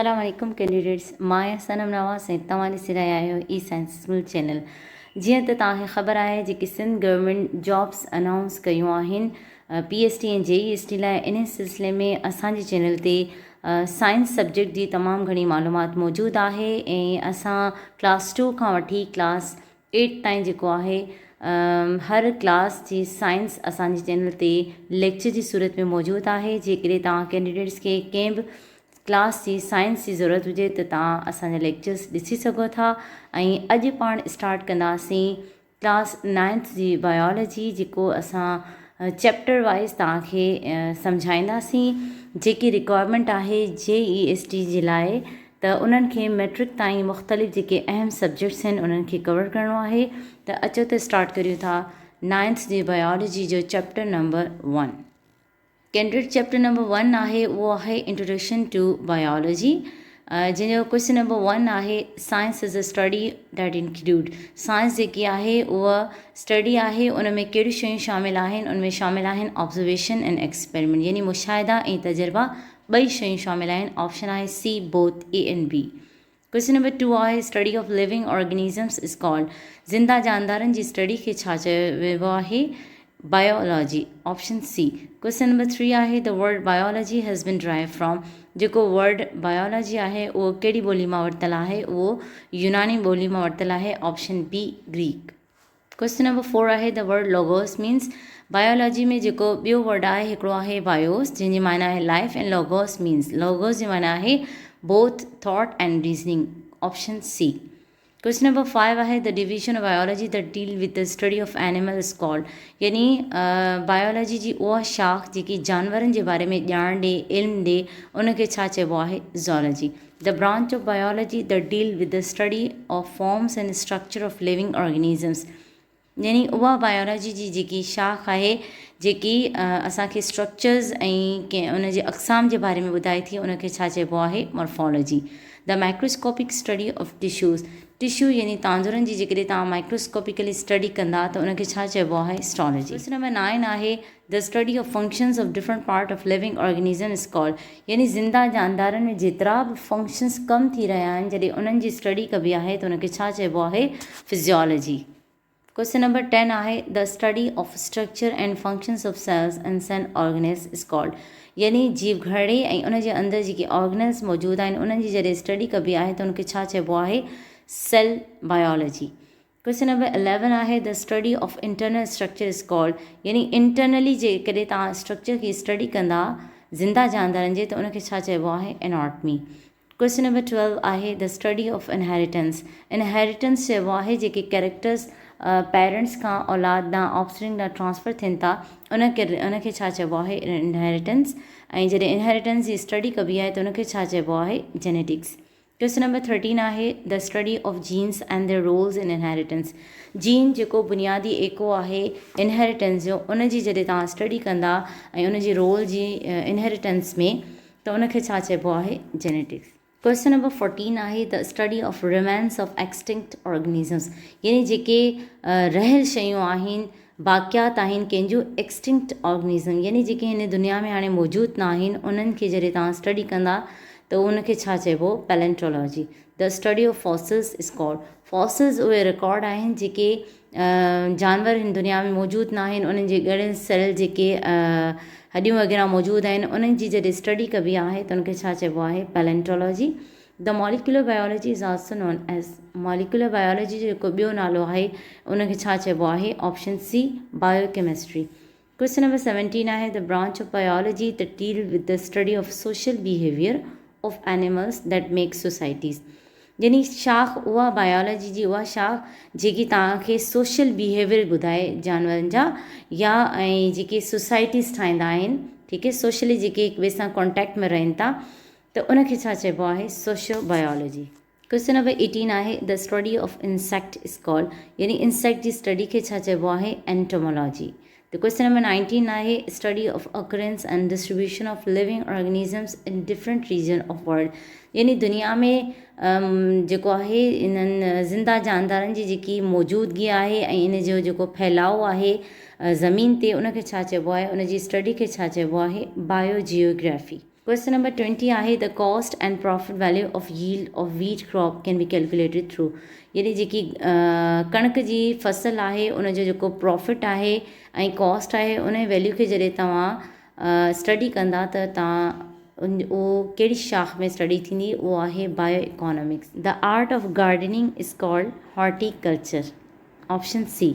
अस्सलाम वालेकुम कैंडिडेट्स, मां सनम नवाज़ ऐं तव्हां ॾिसी रहिया आहियो ई साइंस स्कूल चैनल। जीअं त तव्हांखे ख़बर आहे जेकी सिंध गवर्नमेंट जॉब्स अनाउंस कयूं आहिनि PST ऐं JEST लाइ, इन सिलसिले में असांजे चैनल ते साइंस सब्जेक्ट जी तमामु घणी मालूमात मौजूदु आहे ऐं असां क्लास 2 खां वठी क्लास 8 ताईं जेको आहे हर क्लास जी साइंस असांजे चैनल ते लेक्चर जी सूरत में मौजूदु आहे। जेकॾहिं तव्हां कैंडिडेट्स खे कंहिं बि क्लास जी साइंस जी ज़रूरत हुजे त तव्हां असांजा लेक्चर्स ॾिसी सघो था। ऐं अॼु पाण स्टार्ट कंदासीं क्लास 9th जी बायोलॉजी, जेको असां चैप्टर वाइज़ तव्हांखे सम्झाईंदासीं। जेकी रिक्वायरमेंट आहे JEST जे लाइ, त उन्हनि खे मैट्रिक ताईं मुख़्तलिफ़ जेके अहम सब्जेक्ट्स आहिनि उन्हनि खे कवर करिणो आहे। त अचो त स्टार्ट करियूं था 9th जी बायोलॉजी जो chapter number 1। Candidate chapter number 1 आहे, उहो आहे इंट्रोडक्शन टू बायोलॉजी, जंहिंजो क्वेश्चन नंबर 1 आहे science is a study that include. Science जेकी आहे उहा स्टडी आहे, उन में कहिड़ियूं शयूं शामिल आहिनि? उन में शामिल आहिनि ऑब्ज़र्वेशन एंड एक्सपेरिमेंट, यानी मुशाहिदा ऐं तजुर्बा, ॿई शयूं शामिल आहिनि। ऑप्शन आहे C both A and B। Question number 2 आहे study of living organisms is called. ज़िंदा जानदारनि जी स्टडी खे छा चयो वेंदो आहे? Biology, option C। Question number 3 आहे the word biology has been drive from. जेको वर्ड बायोलॉजी आहे उहो कहिड़ी ॿोली मां वरितलु आहे? उहो यूनानी ॿोली मां वरितलु आहे, option B Greek. Question number 4 आहे the word logos means. Biology में जेको ॿियो वर्ड आहे हिकिड़ो आहे बायोस, जंहिंजी माना आहे लाइफ, ऐं लोगोस मीन्स, लोगोस जी माना आहे both thought and reasoning, option C। Question number 5 आहे the division of biology that deal with the study of animal is called. यानी बायोलॉजी जी उहा शाख जेकी जानवरनि जे बारे में ॼाण ॾे, इल्मु ॾे, उनखे छा चइबो आहे? Zoology. The branch of biology that deal with the study of forms and structure of living organisms. यानी उहा बायोलॉजी जी जेकी शाख आहे जेकी असांखे स्ट्रक्चर्स ऐं कंहिं उन जे अक़साम जे बारे में ॿुधाए थी, उनखे छा चइबो आहे? Morphology. The microscopic study of tissues. Tissue यानी तांदुरनि जी जेकॾहिं तव्हां माइक्रोस्कोपिकली स्टडी कंदा त उनखे छा चइबो आहे? हिस्टोलॉजी। क्वेश्चन नंबर 9 आहे the study of functions of different part of living organism is called. यानी ज़िंदा जानदारनि में जेतिरा बि फंक्शंस कमु थी रहिया आहिनि, जॾहिं उन्हनि जी स्टडी कबी आहे त उनखे छा चइबो आहे? फिजियोलॉजी। क्वेश्चन नंबर 10 आहे the study of structure and functions of cells and cell organs is called. यानी जीव घड़े ऐं उन जे अंदरि जेके ऑर्गेनल्स मौजूदु आहिनि उन्हनि जी जॾहिं स्टडी कबी आहे त उनखे छा चइबो आहे? Sale biology. क्वेश्चन नंबर 11 आहे the study of internal structure is called. यानी इंटरनली जेकॾहिं तव्हां स्ट्रक्चर खे स्टडी कंदा ज़िंदा जानदारनि जे, त उनखे छा चइबो आहे? एनाटमी। क्वेश्चन नंबर 12 आहे the study of inheritance. Inheritance चइबो आहे जेके कैरेक्टर्स पेरेंट्स खां औलाद ॾांहुं ऑफस्प्रिंग ॾांहुं ट्रांसफर थियनि था, उनखे छा चइबो आहे? इनहेरिटेंस। ऐं जॾहिं इनहेरिटेंस जी स्टडी कबी आहे त उनखे छा चइबो आहे? जेनेटिक्स। क्वेश्चन नंबर 13 आहे the study of genes and their roles in inheritance. Gene जेको बुनियादी एको आहे इनहेरिटेंस जो, उनजी जॾहिं तव्हां स्टडी कंदा ऐं उनजी रोल जी इनहेरिटेंस में, त उनखे छा चइबो आहे? जेनेटिक्स। क्वेश्चन नंबर 14 आहे the study of remains of extinct organisms. यानी जेके रहियल शयूं आहिनि, बाक़ियात आहिनि कंहिंजूं एक्सटिंक्ट ऑर्गेनिज़म, यानी जेके हिन दुनिया में हाणे मौजूदु न आहिनि, उन्हनि खे जॾहिं तव्हां स्टडी कंदा त उनखे छा चइबो? Palaeontology. The study of fossils is called. Fossils उहे रिकॉर्ड आहिनि जेके जानवर हिन दुनिया में मौजूदु न आहिनि, उन्हनि जे ॻड़ियल सेल जेके हॾियूं वग़ैरह मौजूदु आहिनि, उन्हनि जी जॾहिं स्टडी कबी आहे त उनखे छा चइबो आहे? Palaeontology. The molecular biology is also non as. Molecular biology जो जेको ॿियो नालो आहे उनखे छा चइबो आहे? Option C biochemistry. Question number 17 आहे the branch of biology the deal with the study of social behaviour of animals that make societies. यानी शाख उहा बायोलॉजी जी उहा शाख जेकी तव्हांखे सोशल बिहेवियर ॿुधाए जानवरनि जा, या ऐं जेके सोसाइटीज़ ठाहींदा आहिनि, ठीकु आहे, सोशली जेके हिक ॿिए सां कॉन्टेक्ट में रहनि था, त उनखे छा चइबो आहे? Social biology. क्वेश्चन नंबर 18 आहे the study of insect is called. यानी इंसेक्ट जी स्टडी खे छा चइबो आहे? एंटोमोलॉजी। त क्वेश्चन नंबर 19 आहे study of occurrence and distribution of living organisms in different region of world. यानी दुनिया में जेको आहे इन्हनि ज़िंदा जानदारनि जी जेकी मौजूदगी आहे ऐं इन जो जेको फैलाव आहे ज़मीन ते, उनखे छा चइबो आहे? उनजी स्टडी खे छा चइबो आहे? बायोजियोग्राफी। क्वेश्चन नंबर 20 आहे the cost and profit value of yield of wheat crop can be calculated through, यानी जेकी कणक जी फसल आहे उन जो जेको प्रॉफिट आहे ऐं कॉस्ट आहे उन वैल्यू खे जॾहिं तव्हां स्टडी कंदा त तव्हां उहो कहिड़ी शाख में स्टडी थींदी, उहो आहे bioeconomics. The art of gardening is called horticulture, option C.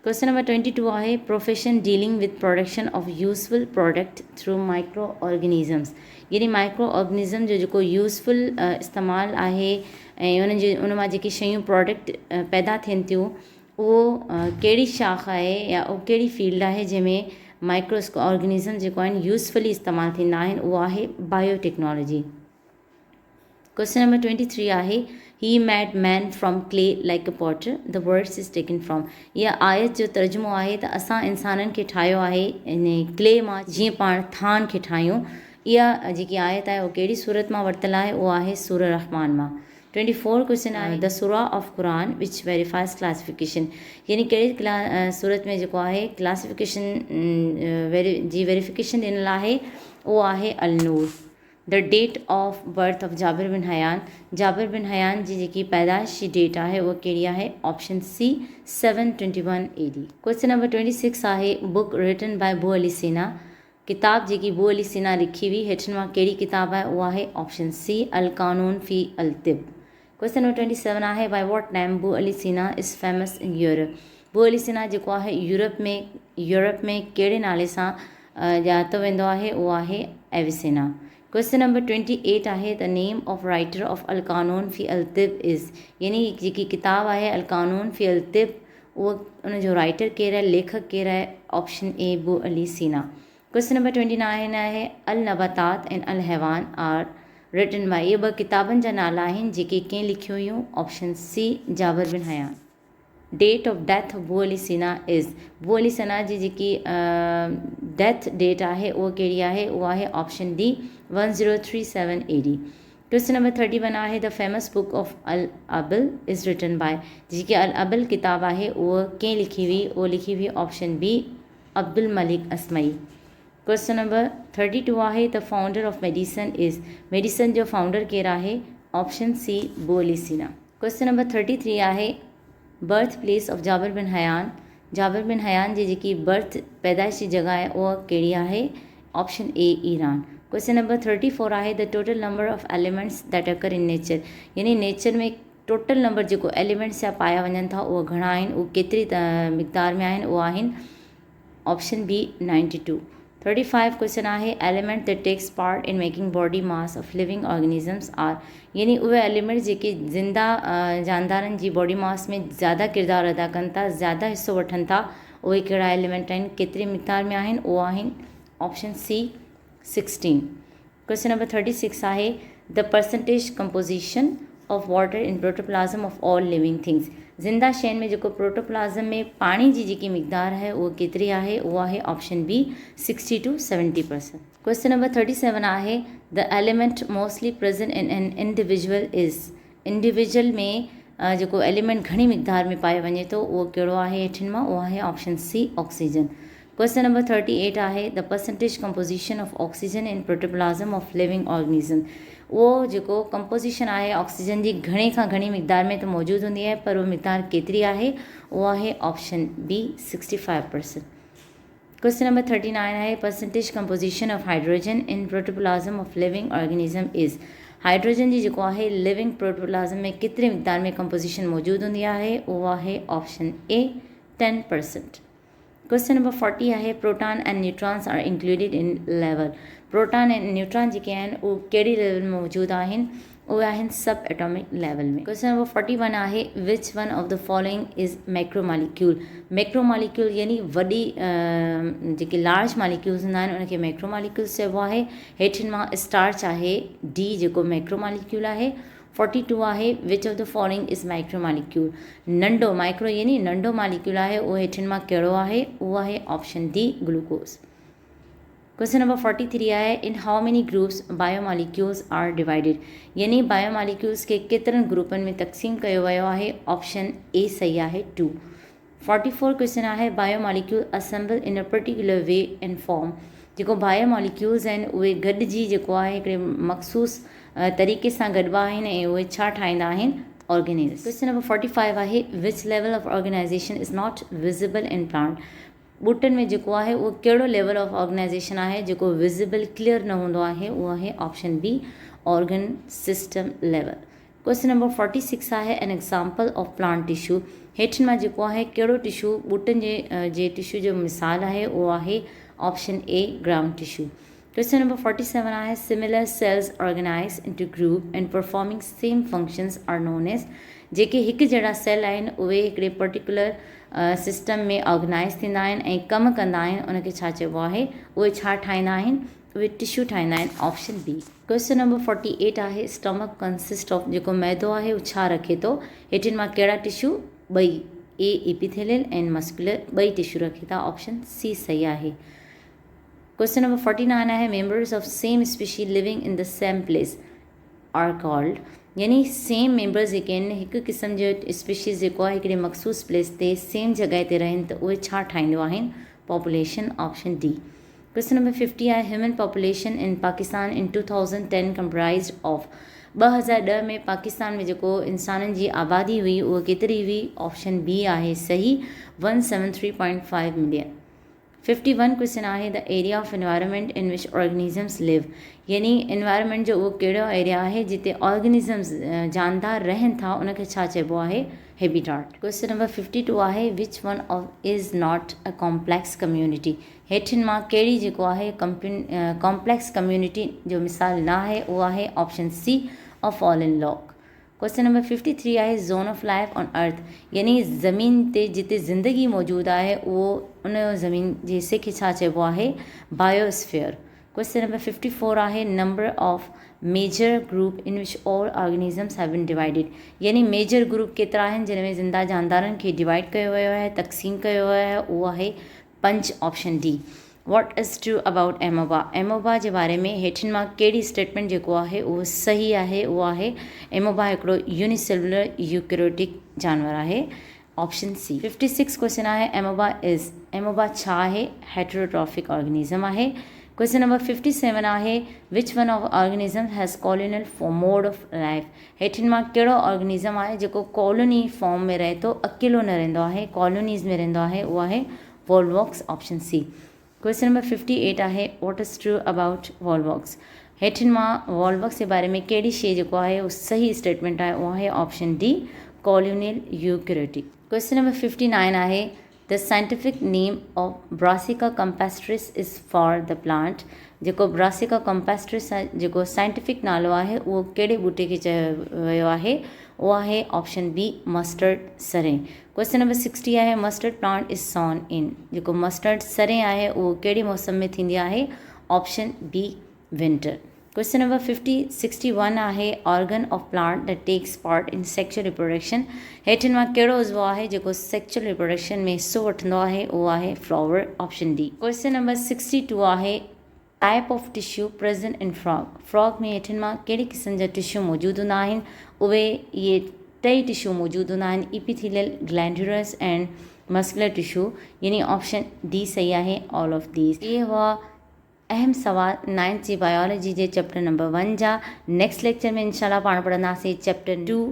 Question number 22 आहे profession dealing with production of useful product through microorganisms, यानी माइक्रो ऑर्गेनिज़म जो जेको यूज़फुल इस्तेमालु आहे ऐं उन मां जेकी शयूं प्रोडक्ट पैदा थियनि थियूं उहो कहिड़ी शाख आहे या उहो कहिड़ी फील्ड आहे जंहिंमें माइक्रो ऑर्गेनिज़म जेको आहिनि यूज़फुली इस्तेमालु थींदा आहिनि, उहो आहे बायोटेक्नोलॉजी। क्वेश्चन नंबर 23 आहे he made man from clay like a Potter the words is taken from, इहा आयत जो तर्जुमो आहे त असां इंसाननि खे ठाहियो आहे इन क्ले मां जीअं पाण थान खे ठाहियूं। इहा जेकी आयत आहे उहो कहिड़ी सूरत मां वरितल आहे, उहा आहे सूरह रहमान मां। 24 क्वेश्चन आहे द सूरा ऑफ क़ुरान विच वेरीफाइज़ क्लासिफिकेशन, यानी कहिड़ी सूरत में जेको आहे क्लासिफिकेशन जी वेरिफिकेशन ॾिनल आहे, उहो आहे Al Noor. The date of birth of Jabir bin Hayyan, Jabir bin Hayyan जी जेकी पैदाइश जी डेट आहे उहा कहिड़ी आहे, option C 721 AD। Question number 26 आहे book written by Abu Ali Sina, किताब जेकी अबू अली सीना लिखी हुई हेठनि मां कहिड़ी किताब आहे, उहा आहे ऑप्शन सी अल कानून फ़ी अल तिब। क्वेश्चन नंबर 27 आहे by what name Abu Ali Sina is famous in Europe, Abu Ali सीना जेको आहे यूरोप में कहिड़े नाले सां ॼातो वेंदो आहे, उहो आहे एविसेना। क्वेश्चन नंबर 28 आहे the name of writer of अल कानून फ़ी अल तिब इज़, यानी जेकी किताब आहे अल कानून फ़ी अल तिब उहो उन जो राइटर केरु आहे, लेखक केरु आहे, ऑप्शन ए अबू अली सीना। क्वेश्चन नंबर 29 आहे अल नबातात एंड अल हैवान आर रिटन बाय, इहे ॿ किताबनि जा नाला आहिनि जेके कंहिं लिखियूं हुयूं, option C Jabir bin Hayyan. Date of death of Abu Ali Sina is, Abu Ali सीना जी जेकी डेथ डेट आहे उहा कहिड़ी आहे, उहा आहे option D 1037 AD। Question number 31 आहे द फेमस बुक ऑफ अल अबल इज़ रिटन बाय, जेकी अल अबल किताब आहे उहा कंहिं लिखी हुई, उहा लिखी हुई option B Abdul Malik Asmai. Question number 32 आहे the founder of medicine is, medicine जो फाउंडर केरु आहे, ऑप्शन सी अबू अली सीना। क्वेश्चन नंबर 33 आहे birth place of Jabir bin Hayyan, Jabir bin Hayyan जी जेकी बर्थ पैदाइश जी जॻह आहे उहा कहिड़ी आहे, option A Iran. Question number 34 आहे the total number of elements that occur in nature, यानी नेचर में टोटल नंबर जेको एलिमेंट्स जा पाया वञनि था उहे घणा आहिनि, उहे केतिरी मिक़दार में आहिनि, उहे आहिनि ऑप्शन बी 92। 35 क्वेश्चन आहे element that takes part in making body mass of living organisms are, यानी उहे एलिमेंट्स जेके ज़िंदा जानदारनि जी बॉडी मास में ज़्यादा किरदारु अदा कनि था, ज़्यादा हिसो वठनि था, उहे कहिड़ा एलिमेंट आहिनि, केतिरी मिक़दार में आहिनि, उहे आहिनि ऑप्शन सी 16। क्वेश्चन नंबर 36 आहे the percentage composition of water in protoplasm of all living things, ज़िंदा शयुनि में जेको प्रोटोप्लाज़म में पाणी जी जेकी मिक़दार आहे उहा केतिरी आहे, उहा आहे option B 60 to 70%। Question number 37 आहे the element mostly present in an individual is, individual में जेको एलिमेंट घणी मिक़दार में पाए वञे थो उहो कहिड़ो आहे हेठिन मां, उहो आहे option C oxygen. Question number 38 आहे the percentage composition of oxygen in protoplasm of living organism, उहो जेको कंपोजिशन आहे ऑक्सीजन जी घणे खां घणी मिक़दार में त मौजूदु हूंदी आहे, पर उहा मिक़दार केतिरी आहे, उहा आहे ऑप्शन बी 65%। क्वेश्चन नंबर 39 आहे percentage composition of hydrogen in protoplasm of living organism is, hydrogen जी जेको आहे लिविंग प्रोटोप्लाज़म में केतिरी मिक़दार में कंपोजिशन मौजूदु हूंदी आहे, उहा आहे ऑप्शन ए 10%। क्वेश्चन नंबर 40 आहे proton and neutrons are included in level, proton ऐं न्यूट्रॉन जेके आहिनि उहे कहिड़ी लेवल में मौजूदु आहिनि, उहे आहिनि सब एटॉमिक लेवल में। क्वेश्चन नंबर 41 आहे which one of the following is macromolecule, macromolecule यानी वॾी जेके लार्ज मॉलिक्यूल्स हूंदा आहिनि उनखे मैक्रोमॉलिक्यूल्स चइबो आहे। हेठिन मां स्टार्च आहे डी जेको मैक्रोमॉलिक्यूल आहे। 42 आहे which of the following is micromolecule, नंढो माइक्रो यानी नंढो मॉलिक्यूल आहे उहो हेठिन मां कहिड़ो आहे, उहो आहे option D glucose. Question number 43 आहे in how many groups biomolecules are divided, यानी बायोमॉलिक्यूल्स खे केतिरनि ग्रुपनि में तक़सीम कयो वियो आहे, ऑप्शन ए सही आहे 2। 44 क्वेश्चन आहे बायोमॉलिक्यूल असेंबल इन a particular way and form, जेको बायोमॉलिक्यूल्स आहिनि उहे गॾिजी जेको आहे हिकिड़े मख़सूस तरीक़े सां गॾिबा आहिनि ऐं उहे छा ठाहींदा आहिनि ऑर्गेनिज़म्स। क्वेश्चन नंबर 45 आहे which level of organisation is not visible in plant. ॿूटनि में जेको आहे उहो कहिड़ो लेवल ऑफ ऑर्गेनाइजेशन आहे जेको विज़िबल क्लियर न हूंदो आहे, उहो आहे option B organ system level. Question number 46 आहे an example of plant tissue. हेठि मां जेको आहे कहिड़ो टिश्यू ॿूटनि जे टिश्यू जो मिसाल आहे, उहो आहे option A ground tissue. Question number 47 आहे similar cells organise into group and performing same functions are known as. जेके हिकु जहिड़ा सेल आहिनि उहे हिकिड़े पर्टिकुलर सिस्टम में ऑर्गेनाइज़ थींदा आहिनि ऐं कमु कंदा आहिनि, उनखे छा चइबो आहे, उहे छा ठाहींदा आहिनि, उहे टिश्यू ठाहींदा आहिनि, ऑप्शन बी। क्वेश्चन नंबर 48 आहे स्टमक कंसिस्ट ऑफ। जेको मैदो आहे उहो छा रखे थो, हेठिन मां कहिड़ा टिश्यू, ॿई ए एपिथेलियल एंड मस्कुलर, ॿई टिश्यू रखे था, ऑप्शन सी सही आहे। क्वेश्चन नंबर 49 आहे members of same species living in the same place are called. यानी सेम मेंबर्स जेके आहिनि हिकु क़िस्म जो स्पीशीज़ जेको आहे हिकिड़े मख़सूस प्लेस ते सेम जॻह ते रहनि त उहे छा ठाहींदो आहिनि, population, option D. Question number 50 आहे ह्यूमन पॉपुलेशन इन पाकिस्तान इन 2010 कंप्राइज्ड ऑफ। 2010 में पाकिस्तान में जेको इंसाननि जी आबादी हुई उहा केतिरी हुई, ऑप्शन बी आहे सही 173.5 मिलियन। 51 क्वेश्चन आहे the area of environment in विच ऑर्गेनिज़म्स लिव। यानी एनवायरनमेंट जो उहो कहिड़ो एरिया आहे जिते ऑर्गेनिज़म्स जानदार रहनि था, उनखे छा चइबो आहे, हैबिटाट। क्वेश्चन नंबर 52 आहे which one of is not a complex community. हेठिन मां कहिड़ी जेको आहे कॉम्प्लेक्स कम्युनिटी जो मिसाल न आहे, उहो आहे option C a fallen log. Question number 53 आहे zone of life on earth. यानी ज़मीन ते जिते ज़िंदगी मौजूदु आहे उहो उन ज़मीन जे हिसे खे छा चइबो आहे, बायोस्फीयर। क्वेश्चन नंबर 54 आहे number of major group in which all organisms have been divided. यानी मेजर ग्रुप केतिरा आहिनि जिन में ज़िंदा जानदारनि खे डिवाइड कयो वियो आहे, तक़सीम कयो वियो आहे, उहो आहे 5, option D. What is true about amoeba. Amoeba जे बारे में हेठिन मां कहिड़ी स्टेटमेंट जेको आहे उहो सही आहे, उहो आहे एमोबा हिकिड़ो यूनिसेलुलर यूकैरियोटिक जानवर आहे, ऑप्शन सी। 56 क्वेश्चन आहे एमोबा इज़। एमोबा छा आहे, हेटेरोट्रॉफिक ऑर्गेनिज़म आहे। क्वेश्चन नंबर 57 आहे which one of organism has colonial mode of life. हेठिन मां कहिड़ो ऑर्गेनिज़म आहे जेको कॉलोनी फॉर्म में रहे थो, अकेलो न रहंदो आहे, कॉलोनीज़ में रहंदो आहे, उहो आहे Volvox, option C. Question number 58 आहे what is true about Volvox. हेठिन मां वॉलवॉक्स जे बारे में कहिड़ी शइ जेको आहे उहो सही स्टेटमेंट आहे, उहो आहे option D colonial eukaryotic. Question number 59 आहे the scientific name of brassica campestris is for the plant. जेको ब्रासिका कंपेस्ट्रिस जेको साइंटिफिक नालो आहे उहो कहिड़े ॿूटे खे चयो वियो आहे, उहो आहे ऑप्शन बी मस्टर्ड सरें। क्वेश्चन नंबर 60 आहे मस्टर्ड प्लांट इज़ सॉन इन। जेको मस्टर्ड सरें आहे उहो कहिड़े मौसम में थींदी आहे, option B winter. Question number 61 आहे organ of plant that takes part in sexual reproduction. हेठिन मां कहिड़ो उज़वो आहे जेको सेक्शुअल रिप्रोडक्शन में हिस्सो वठंदो आहे, उहो आहे flower, option D. Question number 62 आहे type of tissue present in frog. Frog में हेठिन मां कहिड़ी क़िस्म जा टिश्यू मौजूदु हूंदा आहिनि, उहे इहे टई टिश्यू मौजूदु हूंदा आहिनि, इपिथेलियल, ग्लैंडुलस एंड मस्कुलर टिश्यू, यानी ऑप्शन डी सही आहे ऑल ऑफ दीज। इहे हुआ अहम सवाल 9th जी बायोलॉजी जे चैप्टर नंबर 1 जा। नेक्स्ट लेक्चर में इंशाल्लाह पाण पढ़ंदासीं चैप्टर 2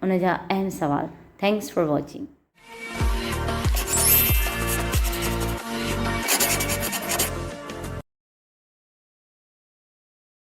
उन जा अहम सवाल। Thanks for watching.